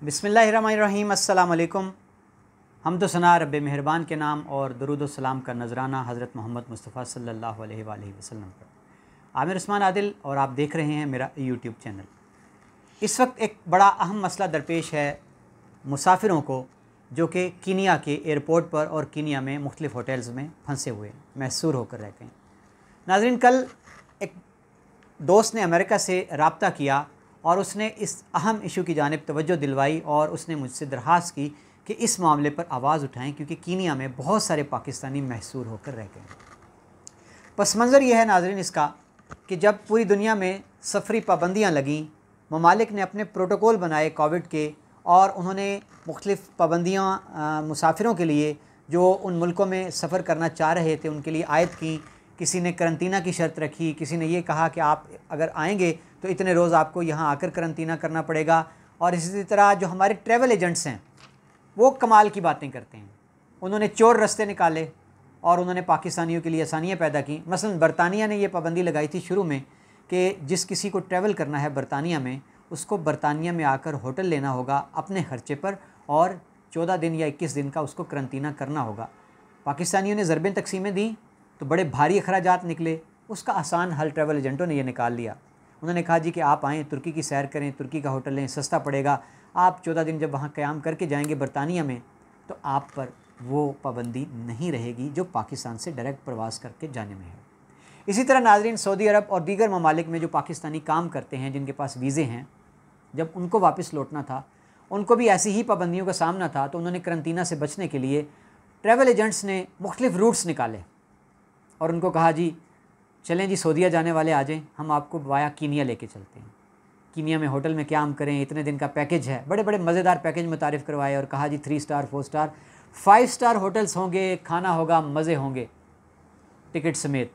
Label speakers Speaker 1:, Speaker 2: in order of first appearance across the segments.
Speaker 1: बिस्मिल्लाहिर्रहमानिर्रहीम। अस्सलाम वालेकुम। हम तो सना रब मेहरबान के नाम और दरूद व सलाम का नजराना हज़रत मोहम्मद मुस्तफ़ा सल्लल्लाहु अलैहि वसल्लम पर। आमिर उस्मान आदिल और आप देख रहे हैं मेरा यूट्यूब चैनल। इस वक्त एक बड़ा अहम मसला दरपेश है मुसाफिरों को, जो कि कीनिया के एयरपोर्ट पर और कीनिया में मुख्तलिफ़ होटल्स में फंसे हुए महसूर होकर रहते हैं। नाज़रीन, कल एक दोस्त ने अमेरिका से रब्ता किया और उसने इस अहम इशू की जानिब तवज्जो दिलवाई और उसने मुझसे दरख्वास्त की कि इस मामले पर आवाज़ उठाएं, क्योंकि कीनिया में बहुत सारे पाकिस्तानी महसूर होकर रह गए। पस मंज़र यह है नाज़रीन इसका कि जब पूरी दुनिया में सफरी पाबंदियाँ लगीं, ममालिक ने अपने प्रोटोकॉल बनाए कोविड के, और उन्होंने मुख्तलिफ़ पाबंदियाँ मुसाफिरों के लिए जो उन मुल्कों में सफ़र करना चाह रहे थे उनके लिए आयद की। किसी ने करंतना की शर्त रखी, किसी ने ये कहा कि आप अगर आएंगे तो इतने रोज़ आपको यहाँ आकर करंतना करना पड़ेगा। और इसी तरह जो हमारे ट्रैवल एजेंट्स हैं वो कमाल की बातें करते हैं। उन्होंने चोर रास्ते निकाले और उन्होंने पाकिस्तानियों के लिए आसानियाँ पैदा की। मसलन बरतानिया ने यह पाबंदी लगाई थी शुरू में कि जिस किसी को ट्रैवल करना है बरतानिया में, उसको बरतानिया में आकर होटल लेना होगा अपने खर्चे पर, और 14 दिन या 21 दिन का उसको करंतना करना होगा। पाकिस्तानियों ने ज़रबें तकसीमें दी तो बड़े भारी अखराजात निकले। उसका आसान हल ट्रैवल एजेंटों ने यह निकाल लिया। उन्होंने कहा जी कि आप आएँ, तुर्की की सैर करें, तुर्की का होटल लें, सस्ता पड़ेगा। आप 14 दिन जब वहाँ क़याम करके जाएंगे बरतानिया में, तो आप पर वो पाबंदी नहीं रहेगी जो पाकिस्तान से डायरेक्ट प्रवास करके जाने में है। इसी तरह नाज़रीन, सऊदी अरब और दीगर ममालिक में जो पाकिस्तानी काम करते हैं, जिनके पास वीज़े हैं, जब उनको वापस लौटना था उनको भी ऐसी ही पाबंदियों का सामना था। तो उन्होंने करंतना से बचने के लिए ट्रैवल एजेंट्स ने मुख्तलिफ़ रूट्स निकाले और उनको कहा जी चलें जी, सऊदीया जाने वाले आ जाएँ, हम आपको वाया कीनिया लेके चलते हैं। कीनिया में होटल में क़याम करें, इतने दिन का पैकेज है। बड़े बड़े मज़ेदार पैकेज मुतारिफ़ करवाए और कहा जी 3 स्टार 4 स्टार 5 स्टार होटल्स होंगे, खाना होगा, मज़े होंगे, टिकट समेत।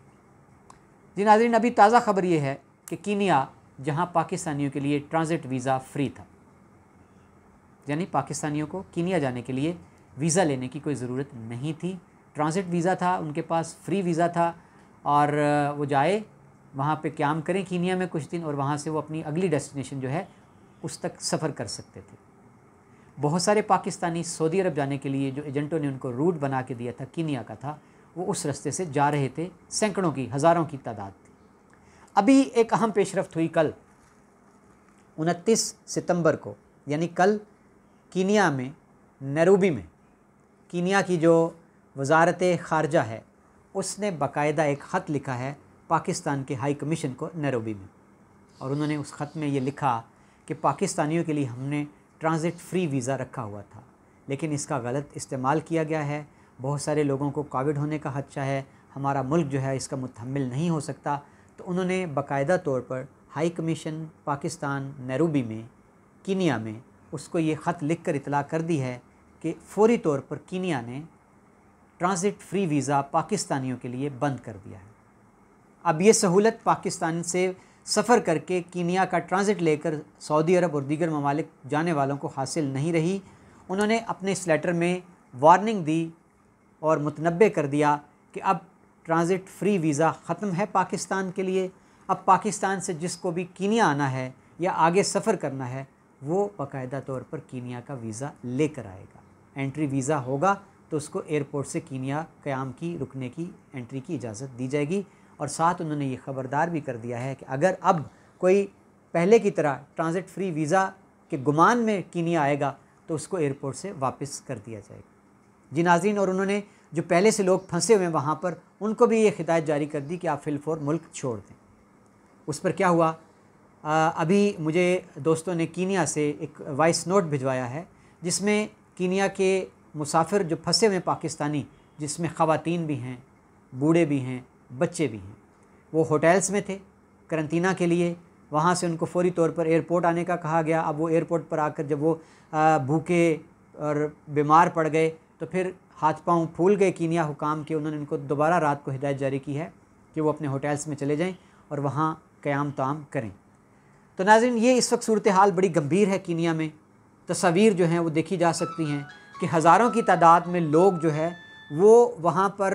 Speaker 1: जी नाज़रीन, अभी ताज़ा ख़बर ये है कि कीनिया, जहाँ पाकिस्तानियों के लिए ट्रांज़िट वीज़ा फ्री था, यानी पाकिस्तानियों को कीनिया जाने के लिए वीज़ा लेने की कोई ज़रूरत नहीं थी। ट्रांज़िट वीज़ा था उनके पास, फ्री वीज़ा था, और वो जाए वहाँ पे क़याम करें कीनिया में कुछ दिन, और वहाँ से वो अपनी अगली डेस्टिनेशन जो है उस तक सफ़र कर सकते थे। बहुत सारे पाकिस्तानी सऊदी अरब जाने के लिए जो एजेंटों ने उनको रूट बना के दिया था कीनिया का था, वो उस रास्ते से जा रहे थे। सैकड़ों की, हज़ारों की तादाद थी। अभी एक अहम पेशरफ्त हुई कल 29 सितंबर को, यानी कल कीनिया में नैरोबी में कीनिया की जो वज़ारत ख़ारजा है उसने बाकायदा एक ख़त लिखा है पाकिस्तान के हाई कमीशन को नैरोबी में, और उन्होंने उस ख़त में ये लिखा कि पाकिस्तानियों के लिए हमने ट्रांज़िट फ्री वीज़ा रखा हुआ था, लेकिन इसका गलत इस्तेमाल किया गया है। बहुत सारे लोगों को कोविड होने का खदशा है, हमारा मुल्क जो है इसका मुतहम्मिल नहीं हो सकता। तो उन्होंने बाकायदा तौर पर हाई कमीशन पाकिस्तान नैरोबी में कीनिया में उसको ये ख़त लिख कर इतला कर दी है कि फ़ौरी तौर पर कीनिया ने ट्रांज़िट फ्री वीज़ा पाकिस्तानियों के लिए बंद कर दिया है। अब ये सहूलत पाकिस्तान से सफ़र करके कीनिया का ट्रांज़िट लेकर सऊदी अरब और दीगर ममालिक जाने वालों को हासिल नहीं रही। उन्होंने अपने इस लेटर में वार्निंग दी और मुतनब्बे कर दिया कि अब ट्रांज़िट फ्री वीज़ा ख़त्म है पाकिस्तान के लिए। अब पाकिस्तान से जिसको भी कीनिया आना है या आगे सफ़र करना है, वो बाकायदा तौर पर कीनिया का वीज़ा लेकर आएगा। एंट्री वीज़ा होगा तो उसको एयरपोर्ट से कीनिया क़याम की, रुकने की, एंट्री की इजाज़त दी जाएगी। और साथ उन्होंने ये ख़बरदार भी कर दिया है कि अगर अब कोई पहले की तरह ट्रांज़िट फ्री वीज़ा के गुमान में कीनिया आएगा तो उसको एयरपोर्ट से वापस कर दिया जाएगा। जी नाज़रीन, और उन्होंने जो पहले से लोग फंसे हुए हैं वहाँ पर, उनको भी ये हिदायत जारी कर दी कि आप फ़िलफ़ौर मुल्क छोड़ दें। उस पर क्या हुआ, अभी मुझे दोस्तों ने कीनिया से एक वॉइस नोट भिजवाया है जिसमें कीनिया के मुसाफिर जो फंसे हुए पाकिस्तानी, जिसमें ख़वातीन भी हैं, बूढ़े भी हैं, बच्चे भी हैं, वो होटल्स में थे करंतना के लिए। वहाँ से उनको फ़ौरी तौर पर एयरपोर्ट आने का कहा गया। अब वो एयरपोर्ट पर आकर जब वो भूखे और बीमार पड़ गए तो फिर हाथ पांव फूल गए कीनिया हुकाम के। उन्होंने उनको दोबारा रात को हिदायत जारी की है कि वो अपने होटल्स में चले जाएं और वहाँ क़याम ताम करें। तो नाज़रीन, ये इस वक्त सूरत हाल बड़ी गंभीर है कीनिया में। तस्वीर जो हैं वो देखी जा सकती हैं कि हज़ारों की तादाद में लोग जो है वो वहाँ पर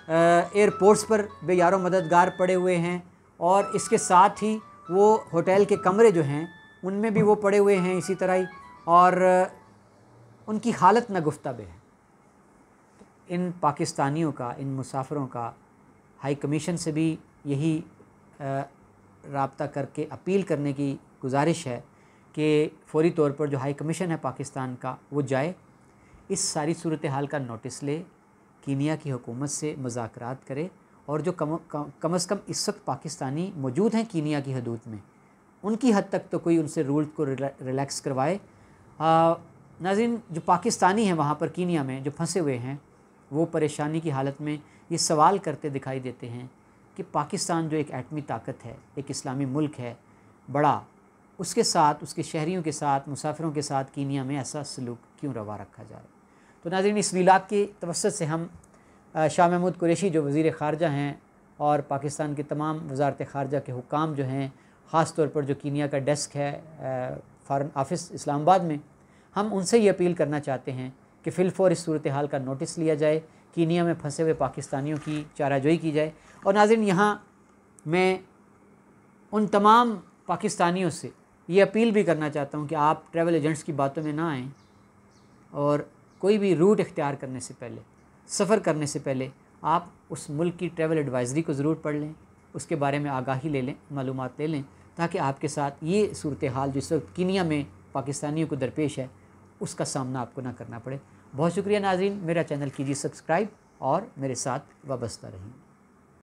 Speaker 1: एयरपोर्ट्स पर बेयारो मददगार पड़े हुए हैं, और इसके साथ ही वो होटल के कमरे जो हैं उनमें भी वो पड़े हुए हैं इसी तरह ही। और उनकी हालत नागुफ्ताबे है। तो इन पाकिस्तानियों का, इन मुसाफिरों का हाई कमीशन से भी यही राब्ता करके अपील करने की गुजारिश है कि फ़ौरी तौर पर जो हाई कमीशन है पाकिस्तान का वो जाए, इस सारी सूरत हाल का नोटिस ले, कीनिया की हुकूमत से मुज़ाकरात करे और जो कम अज़ कम इस वक्त पाकिस्तानी मौजूद हैं कीनिया की हदूद में, उनकी हद तक तो कोई उनसे रूल को रिलैक्स करवाए। नाज़रीन, जो पाकिस्तानी हैं वहाँ पर कीनिया में जो फंसे हुए हैं, वो परेशानी की हालत में ये सवाल करते दिखाई देते हैं कि पाकिस्तान जो एक एटमी ताकत है, एक इस्लामी मुल्क है बड़ा, उसके साथ, उसके शहरियों के साथ, मुसाफिरों के साथ कीनिया में ऐसा सलूक क्यों रवा रखा जा रहा है। तो नाज़रीन, इस विलाद के तवस्सुत से हम शाह महमूद कुरैशी जो वज़ीर ख़ारजा हैं और पाकिस्तान के तमाम वज़ारत ख़ारजा के हुकाम जो हैं, ख़ास तौर पर जो कीनिया का डेस्क है फ़ॉरेन ऑफिस इस्लामाबाद में, हम उनसे ये अपील करना चाहते हैं कि फ़िलफ़ौर इस सूरत हाल का नोटिस लिया जाए, कीनिया में फंसे हुए पाकिस्तानियों की चाराजोई की जाए। और नाज़रीन, यहाँ मैं उन तमाम पाकिस्तानियों से ये अपील भी करना चाहता हूँ कि आप ट्रैवल एजेंट्स की बातों में ना आएँ और कोई भी रूट इख्तियार करने से पहले, सफ़र करने से पहले आप उस मुल्क की ट्रैवल एडवाइज़री को ज़रूर पढ़ लें, उसके बारे में आगाही ले लें, मालूमात ले लें, ताकि आपके साथ ये सूरत हाल जिस वक्त कीनिया में पाकिस्तानियों को दरपेश है उसका सामना आपको ना करना पड़े। बहुत शुक्रिया नाज़रीन, मेरा चैनल कीजिए सब्सक्राइब और मेरे साथ वाबस्ता रहिए।